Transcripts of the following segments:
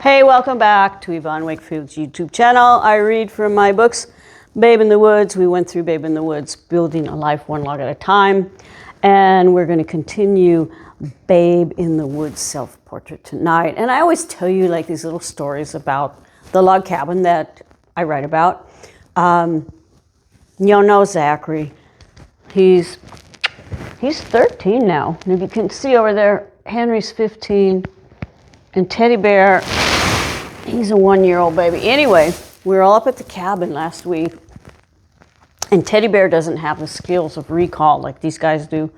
Hey, welcome back to Yvonne Wakefield's YouTube channel. I read from my books, Babe in the Woods. We went through Babe in the Woods, Building a Life One Log at a Time. And we're going to continue Babe in the Woods self-portrait tonight. And I always tell you like these little stories about the log cabin that I write about. You know Zachary. He's 13 now. And if you can see over there, Henry's 15. And Teddy Bear, he's a 1-year-old baby. Anyway, we were all up at the cabin last week, and Teddy Bear doesn't have the skills of recall like these guys do,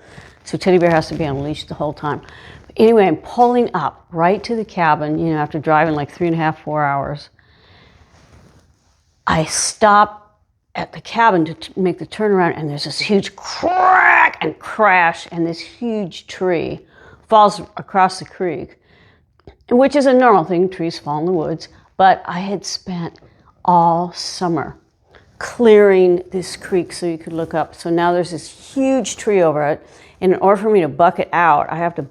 so Teddy Bear has to be on a leash the whole time. But anyway, I'm pulling up right to the cabin, after driving like 3.5, 4 hours. I stop at the cabin to make the turnaround, and there's this huge crack and crash, and this huge tree falls across the creek. Which is a normal thing, trees fall in the woods, but I had spent all summer clearing this creek so you could look up. So now there's this huge tree over it, and in order for me to buck it out, I have to,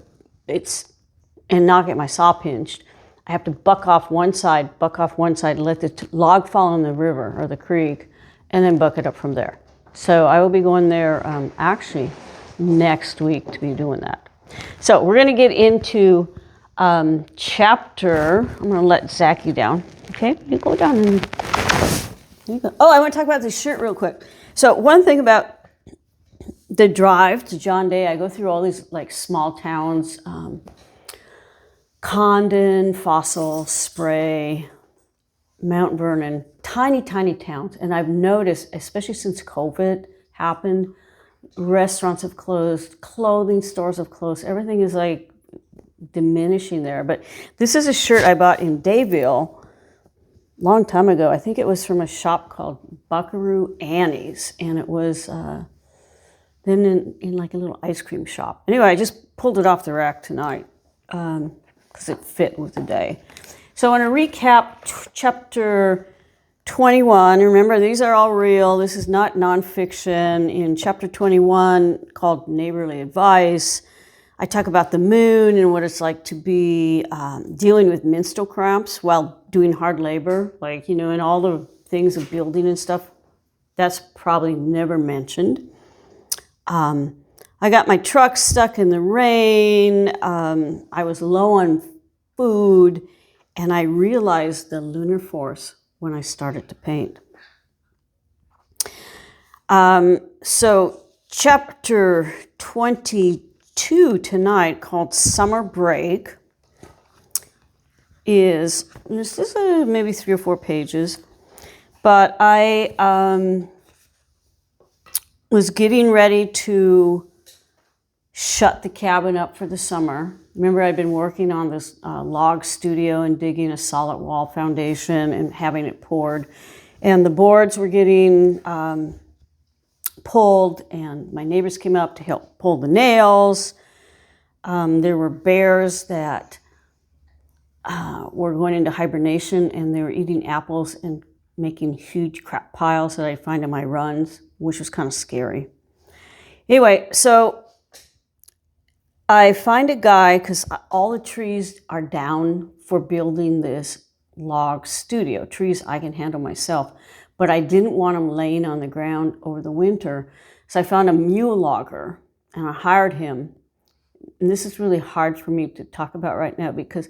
and not get my saw pinched, I have to buck off one side, let the log fall in the river or the creek, and then buck it up from there. So I will be going there actually next week to be doing that. So we're going to get into chapter, I'm going to let Zachy down. Okay, you go down and you go. Oh, I want to talk about this shirt real quick. So one thing about the drive to John Day, I go through all these like small towns, Condon, Fossil, Spray, Mount Vernon, tiny towns. And I've noticed, especially since COVID happened, restaurants have closed, clothing stores have closed, everything is like diminishing there. But this is a shirt I bought in Dayville a long time ago. I think it was from a shop called Buckaroo Annie's, and it was then in like a little ice cream shop. Anyway, I just pulled it off the rack tonight because it fit with the day. So I want to recap chapter 21. Remember, these are all real. This is not nonfiction. In chapter 21, called Neighborly Advice, I talk about the moon and what it's like to be dealing with menstrual cramps while doing hard labor, like, and all the things of building and stuff. That's probably never mentioned. I got my truck stuck in the rain. I was low on food, and I realized the lunar force when I started to paint. So chapter 22 tonight, called Summer Break, this is maybe 3 or 4 pages, but I was getting ready to shut the cabin up for the summer. Remember, I'd been working on this log studio and digging a solid wall foundation and having it poured, and the boards were getting pulled, and my neighbors came up to help pull the nails. There were bears that were going into hibernation, and they were eating apples and making huge crap piles that I find in my runs, which was kind of scary. Anyway, so I find a guy, because all the trees are down for building this log studio, trees I can handle myself. But I didn't want them laying on the ground over the winter. So I found a mule logger, and I hired him. And this is really hard for me to talk about right now because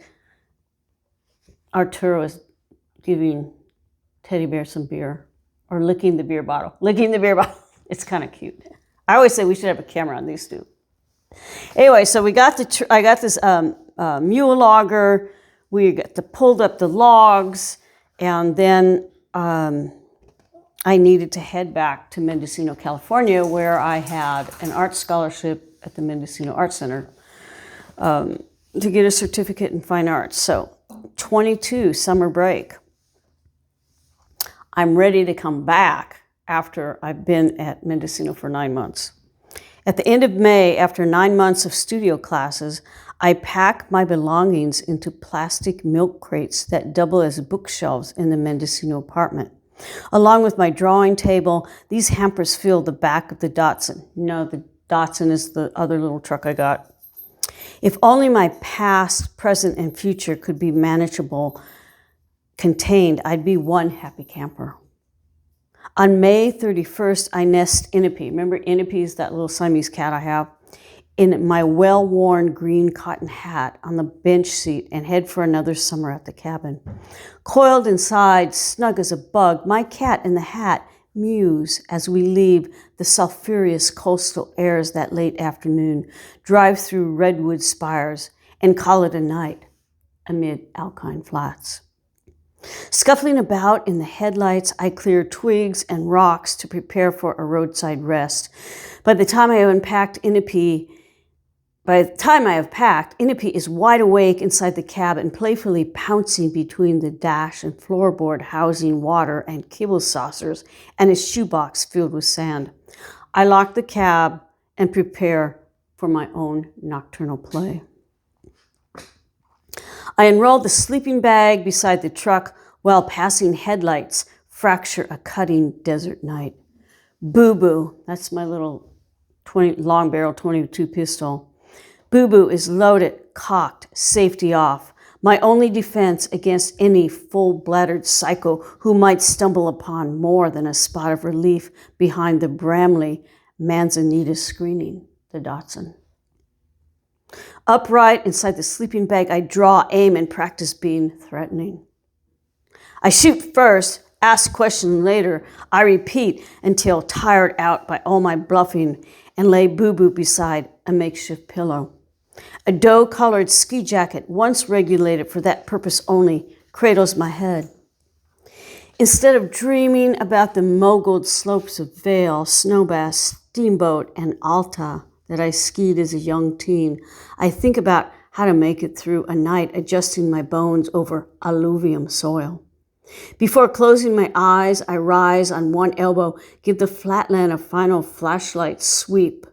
Arturo is giving Teddy Bear some beer, or licking the beer bottle. It's kind of cute. I always say we should have a camera on these two. Anyway, so I got this mule logger. We pulled up the logs, and then I needed to head back to Mendocino, California, where I had an art scholarship at the Mendocino Art Center to get a certificate in fine arts. So 22, summer break. I'm ready to come back after I've been at Mendocino for 9 months. At the end of May, after 9 months of studio classes, I pack my belongings into plastic milk crates that double as bookshelves in the Mendocino apartment. Along with my drawing table, these hampers fill the back of the Datsun. The Datsun is the other little truck I got. If only my past, present, and future could be manageable, contained, I'd be one happy camper. On May 31st, I nest Inipe. Remember Inipe is that little Siamese cat I have? In my well-worn green cotton hat on the bench seat and head for another summer at the cabin. Coiled inside, snug as a bug, my cat and the hat muse as we leave the sulphurous coastal airs that late afternoon, drive through redwood spires, and call it a night amid alpine flats. Scuffling about in the headlights, I clear twigs and rocks to prepare for a roadside rest. By the time I have packed, Inipe is wide awake inside the cab and playfully pouncing between the dash and floorboard housing water and kibble saucers and a shoebox filled with sand. I lock the cab and prepare for my own nocturnal play. I unroll the sleeping bag beside the truck while passing headlights fracture a cutting desert night. Boo Boo, that's my little long barrel 22 pistol. Boo Boo is loaded, cocked, safety off. My only defense against any full-bladdered psycho who might stumble upon more than a spot of relief behind the Bramley Manzanita screening, the Datsun. Upright inside the sleeping bag, I draw, aim, and practice being threatening. I shoot first, ask questions later. I repeat until tired out by all my bluffing and lay Boo Boo beside a makeshift pillow. A doe-colored ski jacket, once regulated for that purpose only, cradles my head. Instead of dreaming about the moguled slopes of Vail, Snowbass, Steamboat, and Alta that I skied as a young teen, I think about how to make it through a night adjusting my bones over alluvium soil. Before closing my eyes, I rise on one elbow, give the flatland a final flashlight sweep,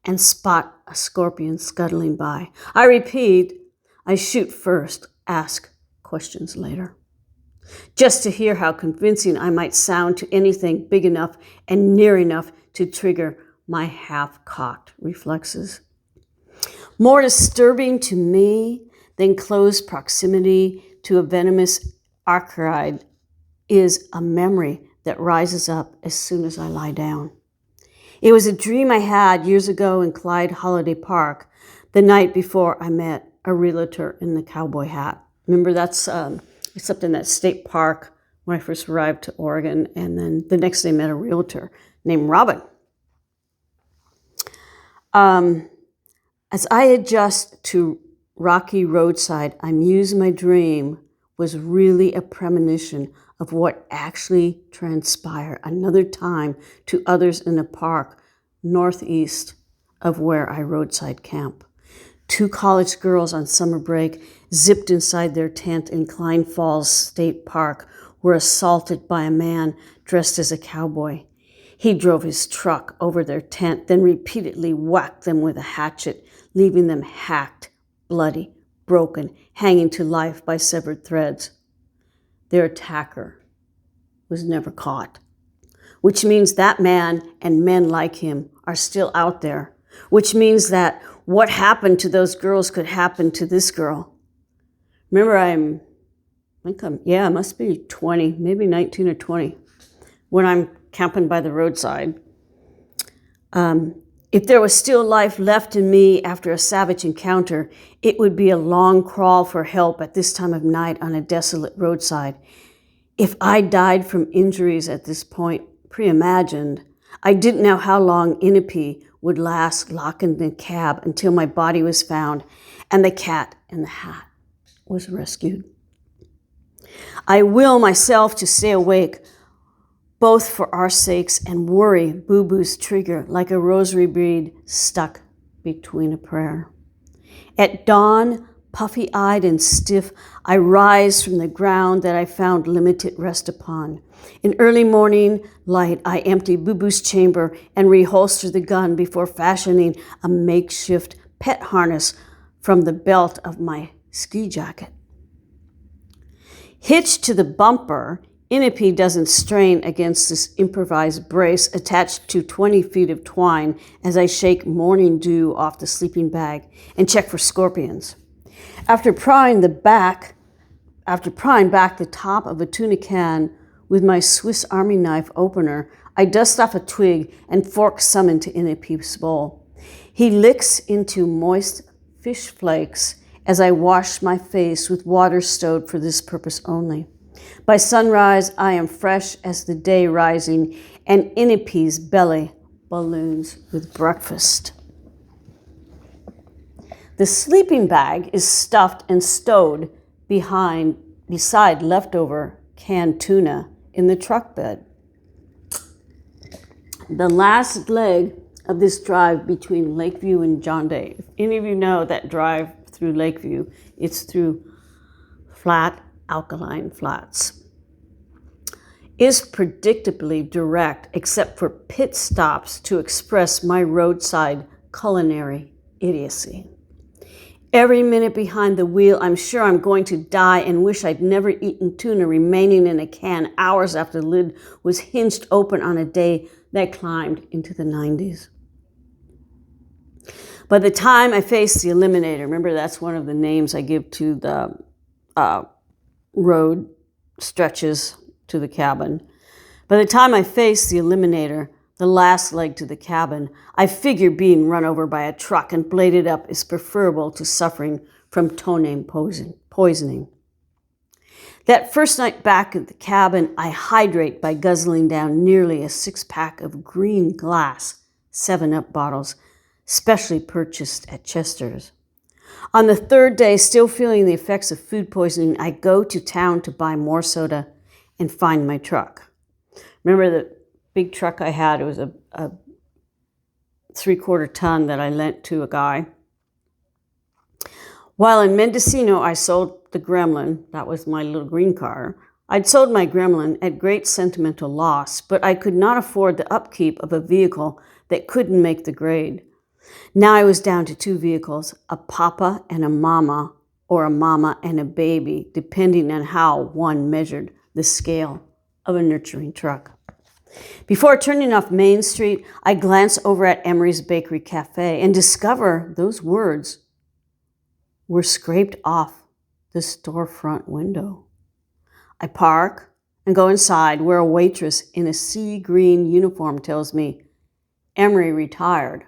and spot a scorpion scuttling by. I repeat, I shoot first, ask questions later. Just to hear how convincing I might sound to anything big enough and near enough to trigger my half-cocked reflexes. More disturbing to me than close proximity to a venomous archaeid is a memory that rises up as soon as I lie down. It was a dream I had years ago in Clyde Holiday Park, the night before I met a realtor in the cowboy hat. Remember, that's except in that state park when I first arrived to Oregon, and then the next day met a realtor named Robin. As I adjust to rocky roadside, I muse my dream was really a premonition of what actually transpired another time to others in a park northeast of where I roadside camp. 2 college girls on summer break, zipped inside their tent in Klein Falls State Park, were assaulted by a man dressed as a cowboy. He drove his truck over their tent, then repeatedly whacked them with a hatchet, leaving them hacked, bloody, broken, hanging to life by severed threads. Their attacker was never caught, which means that man and men like him are still out there, which means that what happened to those girls could happen to this girl. Remember, I must be 20, maybe 19 or 20, when I'm camping by the roadside. If there was still life left in me after a savage encounter, it would be a long crawl for help at this time of night on a desolate roadside. If I died from injuries at this point, pre-imagined, I didn't know how long Inipe would last locked in the cab until my body was found and the cat in the hat was rescued. I will myself to stay awake, both for our sakes and worry Boo Boo's trigger like a rosary bead stuck between a prayer. At dawn, puffy-eyed and stiff, I rise from the ground that I found limited rest upon. In early morning light, I empty Boo Boo's chamber and reholster the gun before fashioning a makeshift pet harness from the belt of my ski jacket. Hitched to the bumper, Inipe doesn't strain against this improvised brace attached to 20 feet of twine as I shake morning dew off the sleeping bag and check for scorpions. After prying back the top of a tuna can with my Swiss Army knife opener, I dust off a twig and fork some into Inipe's bowl. He licks into moist fish flakes as I wash my face with water stowed for this purpose only. By sunrise, I am fresh as the day rising, and Inipe's belly balloons with breakfast. The sleeping bag is stuffed and stowed beside leftover canned tuna in the truck bed. The last leg of this drive between Lakeview and John Day. If any of you know that drive through Lakeview, it's through flat alkaline flats, is predictably direct except for pit stops to express my roadside culinary idiocy. Every minute behind the wheel, I'm sure I'm going to die and wish I'd never eaten tuna remaining in a can hours after the lid was hinged open on a day that climbed into the 90s. By the time I face the eliminator, remember that's one of the names I give to the road stretches to the cabin. By the time I face the eliminator, the last leg to the cabin, I figure being run over by a truck and bladed up is preferable to suffering from ptomaine poisoning. That first night back at the cabin, I hydrate by guzzling down nearly a 6-pack of green glass 7-Up bottles, specially purchased at Chester's. On the third day, still feeling the effects of food poisoning, I go to town to buy more soda and find my truck. Remember the big truck I had? It was a 3/4 ton that I lent to a guy. While in Mendocino, I sold the Gremlin. That was my little green car. I'd sold my Gremlin at great sentimental loss, but I could not afford the upkeep of a vehicle that couldn't make the grade. Now I was down to 2 vehicles, a papa and a mama, or a mama and a baby, depending on how one measured the scale of a nurturing truck. Before turning off Main Street, I glance over at Emery's Bakery Cafe and discover those words were scraped off the storefront window. I park and go inside where a waitress in a sea green uniform tells me, "Emery retired."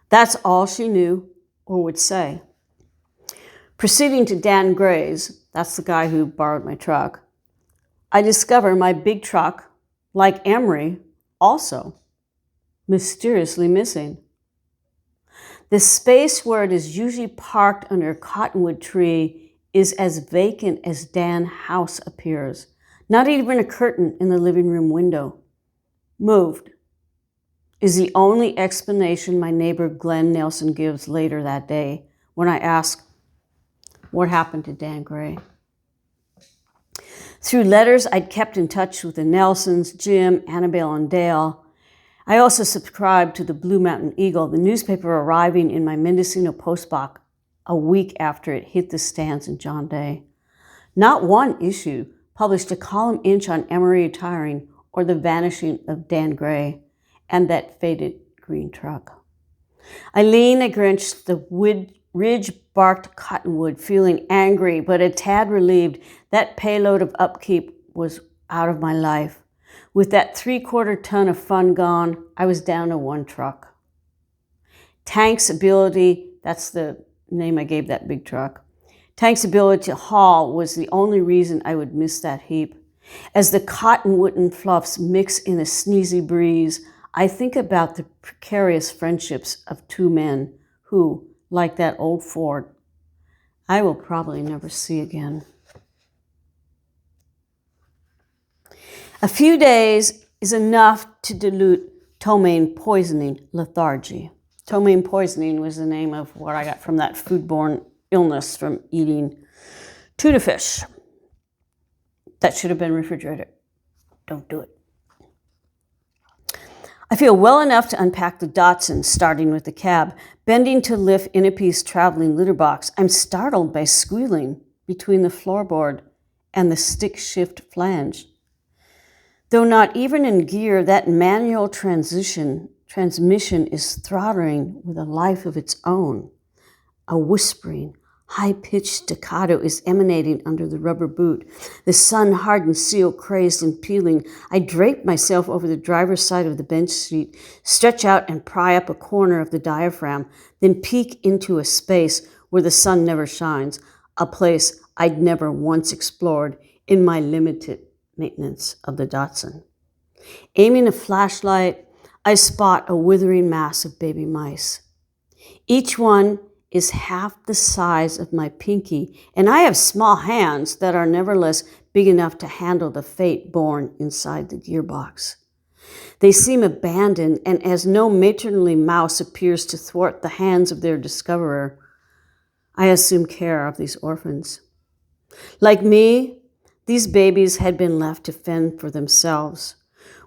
That's all she knew or would say. Proceeding to Dan Gray's, that's the guy who borrowed my truck, I discover my big truck, like Emery, also mysteriously missing. The space where it is usually parked under a cottonwood tree is as vacant as Dan's house appears. Not even a curtain in the living room window. Moved is the only explanation my neighbor Glenn Nelson gives later that day when I ask, what happened to Dan Gray? Through letters, I'd kept in touch with the Nelsons, Jim, Annabelle, and Dale. I also subscribed to the Blue Mountain Eagle, the newspaper arriving in my Mendocino postbox a week after it hit the stands in John Day. Not one issue published a column inch on Emery retiring or the vanishing of Dan Gray and that faded green truck. I lean against the ridge-barked cottonwood, feeling angry but a tad relieved that payload of upkeep was out of my life. With that 3/4 ton of fun gone, I was down to 1 truck. Tank's ability, that's the name I gave that big truck. Tank's ability to haul was the only reason I would miss that heap. As the cottonwood and fluffs mix in a sneezy breeze, I think about the precarious friendships of 2 men who, like that old Ford, I will probably never see again. A few days is enough to dilute ptomaine poisoning lethargy. Ptomaine poisoning was the name of what I got from that foodborne illness from eating tuna fish. That should have been refrigerated. Don't do it. I feel well enough to unpack the Datsun, starting with the cab. Bending to lift Inipe's traveling litter box, I'm startled by squealing between the floorboard and the stick shift flange. Though not even in gear, that manual transmission is throttling with a life of its own. A whispering, high-pitched staccato is emanating under the rubber boot. The sun-hardened seal crazed and peeling. I drape myself over the driver's side of the bench seat, stretch out and pry up a corner of the diaphragm, then peek into a space where the sun never shines, a place I'd never once explored in my limited maintenance of the Datsun. Aiming a flashlight, I spot a withering mass of baby mice. Each one is half the size of my pinky, and I have small hands that are nevertheless big enough to handle the fate born inside the gearbox. They seem abandoned, and as no matronly mouse appears to thwart the hands of their discoverer, I assume care of these orphans. Like me, these babies had been left to fend for themselves.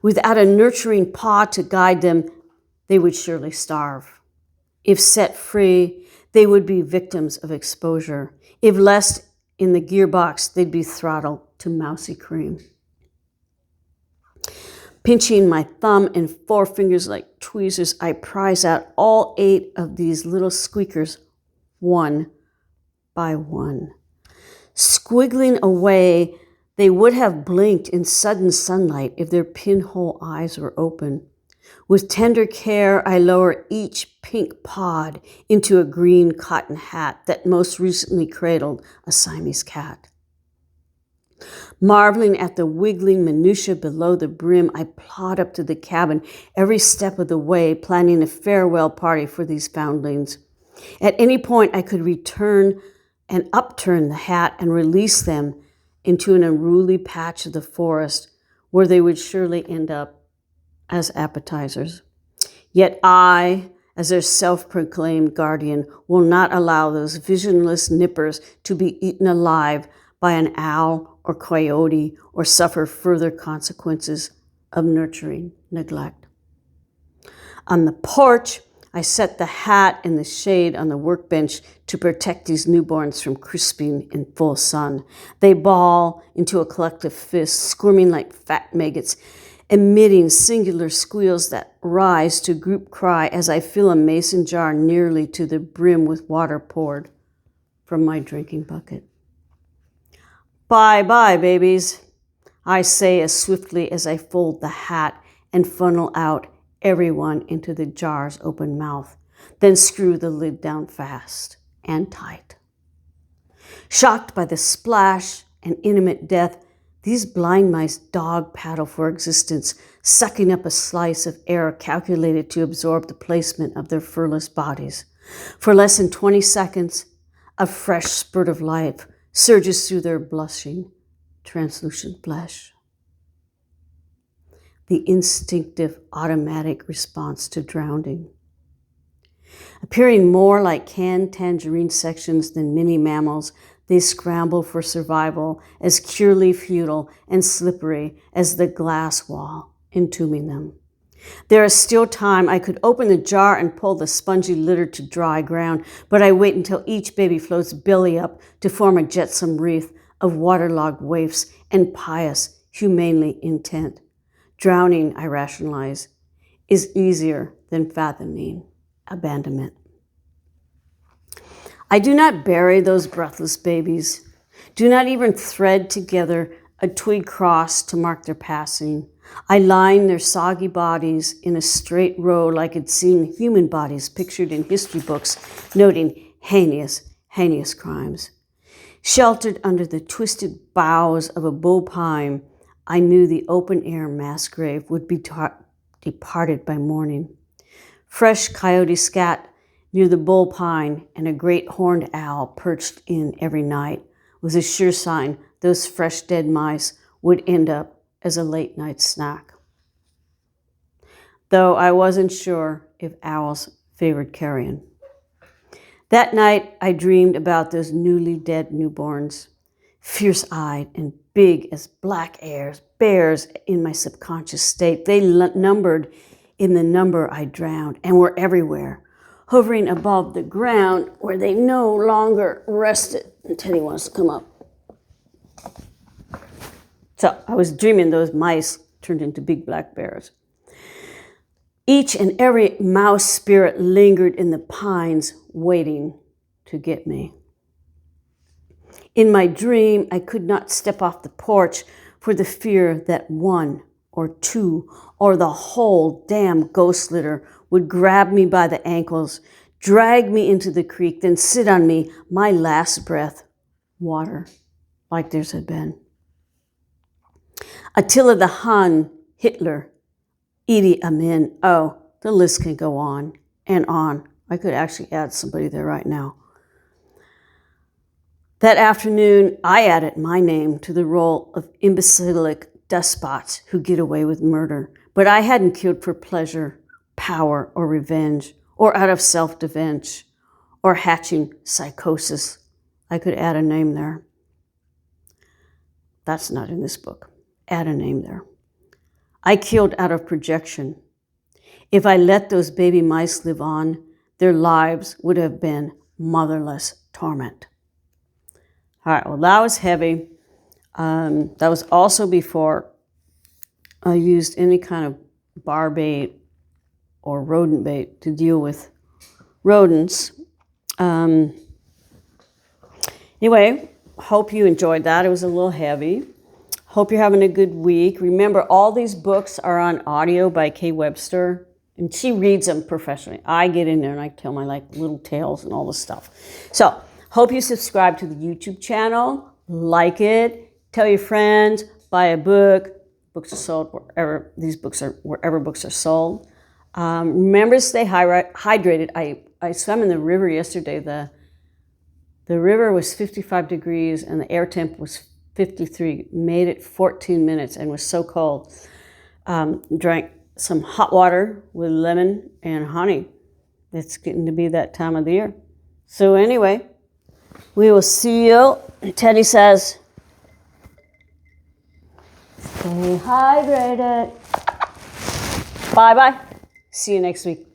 Without a nurturing paw to guide them, they would surely starve. If set free, they would be victims of exposure. If left in the gearbox, they'd be throttled to mousy cream. Pinching my thumb and forefingers like tweezers, I prise out all 8 of these little squeakers, one by one. Squiggling away, they would have blinked in sudden sunlight if their pinhole eyes were open. With tender care, I lower each pink pod into a green cotton hat that most recently cradled a Siamese cat. Marveling at the wiggling minutia below the brim, I plod up to the cabin every step of the way, planning a farewell party for these foundlings. At any point, I could return and upturn the hat and release them into an unruly patch of the forest where they would surely end up as appetizers. Yet I, as their self-proclaimed guardian, will not allow those visionless nippers to be eaten alive by an owl or coyote or suffer further consequences of nurturing neglect. On the porch, I set the hat in the shade on the workbench to protect these newborns from crisping in full sun. They ball into a collective fist, squirming like fat maggots, emitting singular squeals that rise to group cry as I fill a mason jar nearly to the brim with water poured from my drinking bucket. Bye-bye, babies, I say as swiftly as I fold the hat and funnel out everyone into the jar's open mouth, then screw the lid down fast and tight. Shocked by the splash and intimate death, these blind mice dog paddle for existence, sucking up a slice of air calculated to absorb the placement of their furless bodies. For less than 20 seconds, a fresh spurt of life surges through their blushing, translucent flesh. The instinctive, automatic response to drowning. Appearing more like canned tangerine sections than mini mammals, they scramble for survival, as curely futile and slippery as the glass wall entombing them. There is still time. I could open the jar and pull the spongy litter to dry ground, but I wait until each baby floats belly up to form a jetsam wreath of waterlogged waifs and pious, humanely intent. Drowning, I rationalize, is easier than fathoming abandonment. I do not bury those breathless babies, do not even thread together a twig cross to mark their passing. I line their soggy bodies in a straight row like I'd seen human bodies pictured in history books, noting heinous crimes. Sheltered under the twisted boughs of a bull pine, I knew the open-air mass grave would be departed by morning. Fresh coyote scat near the bull pine and a great horned owl perched in every night was a sure sign those fresh dead mice would end up as a late-night snack. Though I wasn't sure if owls favored carrion. That night, I dreamed about those newly dead newborns, fierce-eyed and big as black bears in my subconscious state. They numbered in the number I drowned and were everywhere, hovering above the ground where they no longer rested. And Teddy wants to come up. So I was dreaming those mice turned into big black bears. Each and every mouse spirit lingered in the pines, waiting to get me. In my dream, I could not step off the porch for the fear that one or two or the whole damn ghost litter would grab me by the ankles, drag me into the creek, then sit on me, my last breath, water, like theirs had been. Attila the Hun, Hitler, Idi Amin, oh, the list can go on and on. I could actually add somebody there right now. That afternoon, I added my name to the roll of imbecilic despots who get away with murder. But I hadn't killed for pleasure, power, or revenge, or out of self-defense, or hatching psychosis. I could add a name there. That's not in this book. Add a name there. I killed out of projection. If I let those baby mice live on, their lives would have been motherless torment. All right, well, that was heavy. That was also before I used any kind of bar bait or rodent bait to deal with rodents. Anyway, hope you enjoyed that. It was a little heavy. Hope you're having a good week. Remember, all these books are on audio by Kay Webster, and she reads them professionally. I get in there and I tell my little tales and all this stuff. So, hope you subscribe to the YouTube channel, like it, tell your friends, buy a book. Books are sold wherever wherever books are sold. Remember to stay hydrated. I swam in the river yesterday. The river was 55 degrees and the air temp was 53. Made it 14 minutes and was so cold. Drank some hot water with lemon and honey. It's getting to be that time of the year. So anyway, we will see you. Teddy says, stay hydrated. Bye-bye. See you next week.